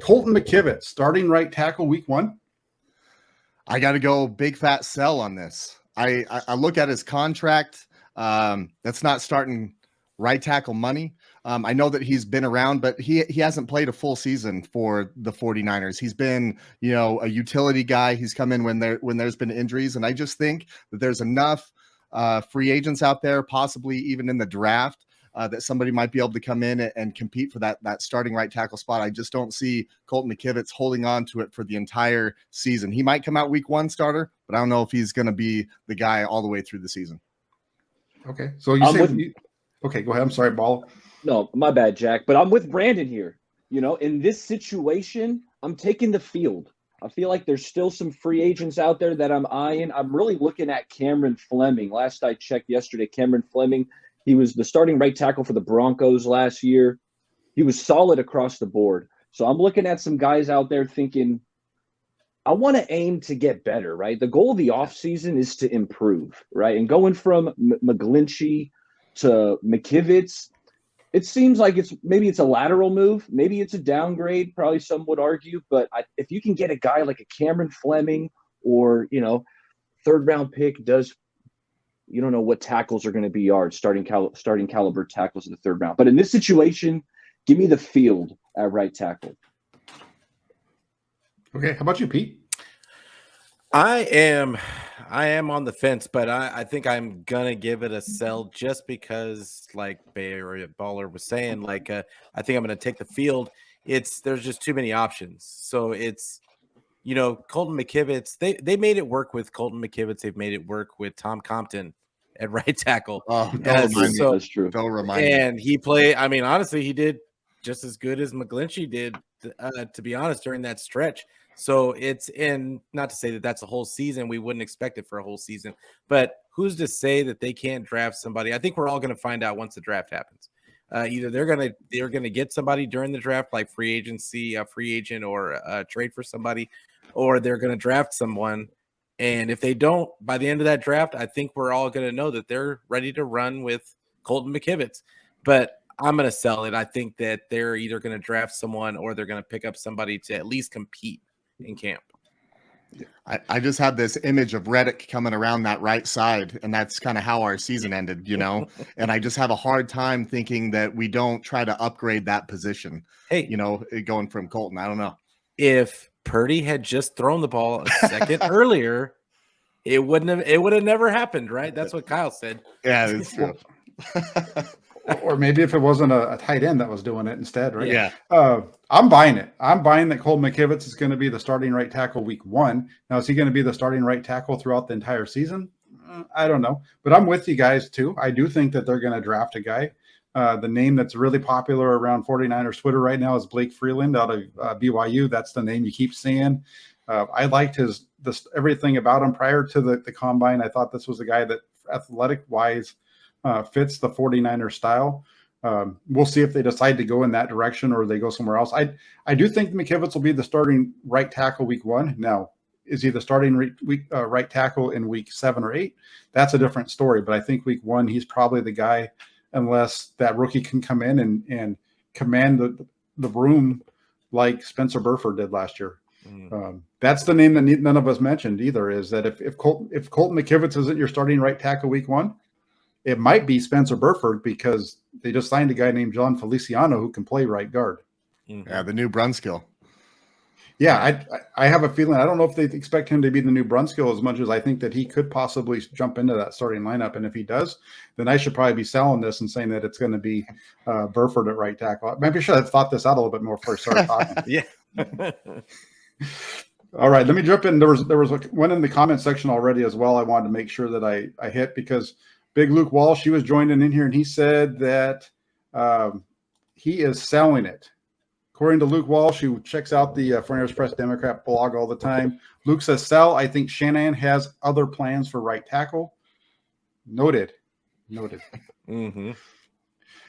Colton McKivitz, starting right tackle week 1. I got to go big fat sell on this. I look at his contract. That's not starting right tackle money. I know that he's been around, but he hasn't played a full season for the 49ers. He's been, a utility guy. He's come in when there's been injuries. And I just think that there's enough free agents out there, possibly even in the draft, that somebody might be able to come in and compete for that starting right tackle spot. I just don't see Colton McKivitz holding on to it for the entire season. He might come out week 1 starter, but I don't know if he's going to be the guy all the way through the season. Okay. So okay, go ahead. I'm sorry, Ball. No, my bad, Jack. But I'm with Brandon here. In this situation, I'm taking the field. I feel like there's still some free agents out there that I'm eyeing. I'm really looking at Cameron Fleming. Last I checked yesterday, Cameron Fleming, he was the starting right tackle for the Broncos last year. He was solid across the board. So I'm looking at some guys out there thinking, I want to aim to get better, right? The goal of the offseason is to improve, right? And going from McGlinchey to McKivitz, it seems like maybe it's a lateral move. Maybe it's a downgrade, probably some would argue. But if you can get a guy like a Cameron Fleming or, third-round pick does – you don't know what tackles are going to be yards, starting caliber tackles in the third round. But in this situation, give me the field at right tackle. Okay, how about you, Pete? I am on the fence, but I think I'm gonna give it a sell just because, like Bay Area Baller was saying, I think I'm gonna take the field. There's just too many options. So it's Colton McKivitz. They made it work with Colton McKivitz. They've made it work with Tom Compton at right tackle. Oh, don't remind me. That's true. Don't remind me. And he played. I mean, honestly, he did just as good as McGlinchey did. To be honest, during that stretch. So not to say that that's a whole season. We wouldn't expect it for a whole season. But who's to say that they can't draft somebody? I think we're all going to find out once the draft happens. Either they're gonna get somebody during the draft, like free agent, or trade for somebody, or they're gonna draft someone. And if they don't, by the end of that draft, I think we're all gonna know that they're ready to run with Colton McKivitz. But I'm gonna sell it. I think that they're either gonna draft someone or they're gonna pick up somebody to at least compete in camp. I just had this image of Reddick coming around that right side, and that's kind of how our season ended, and I just have a hard time thinking that we don't try to upgrade that position. Hey, going from Colton, I don't know. If Purdy had just thrown the ball a second earlier, it would have never happened, right? That's what Kyle said. Yeah, it's true. Or maybe if it wasn't a tight end that was doing it instead, right? Yeah. I'm buying it. I'm buying that Colton McKivitz is going to be the starting right tackle week 1. Now, is he going to be the starting right tackle throughout the entire season? I don't know. But I'm with you guys, too. I do think that they're going to draft a guy. The name that's really popular around 49ers Twitter right now is Blake Freeland out of BYU. That's the name you keep seeing. I liked everything about him prior to the combine. I thought this was a guy that athletic-wise fits the 49er style. We'll see if they decide to go in that direction or they go somewhere else. I do think McKivitz will be the starting right tackle week 1. Now, is he the starting right tackle in week 7 or 8? That's a different story. But I think week 1, he's probably the guy, unless that rookie can come in and command the room like Spencer Burford did last year. That's the name that none of us mentioned either, is that if Colton McKivitz isn't your starting right tackle week 1, it might be Spencer Burford, because they just signed a guy named John Feliciano who can play right guard. Yeah, the new Brunskill. Yeah, I have a feeling. I don't know if they expect him to be the new Brunskill as much as I think that he could possibly jump into that starting lineup. And if he does, then I should probably be selling this and saying that it's going to be Burford at right tackle. Maybe I should have thought this out a little bit more before I started talking. Yeah. All right, let me jump in. There was one in the comment section already as well. I wanted to make sure that I hit, because Big Luke Walsh, he was joining in here, and he said that he is selling it. According to Luke Walsh, who checks out the 49ers Press Democrat blog all the time, Luke says, sell. I think Shanahan has other plans for right tackle. Noted. Mm-hmm.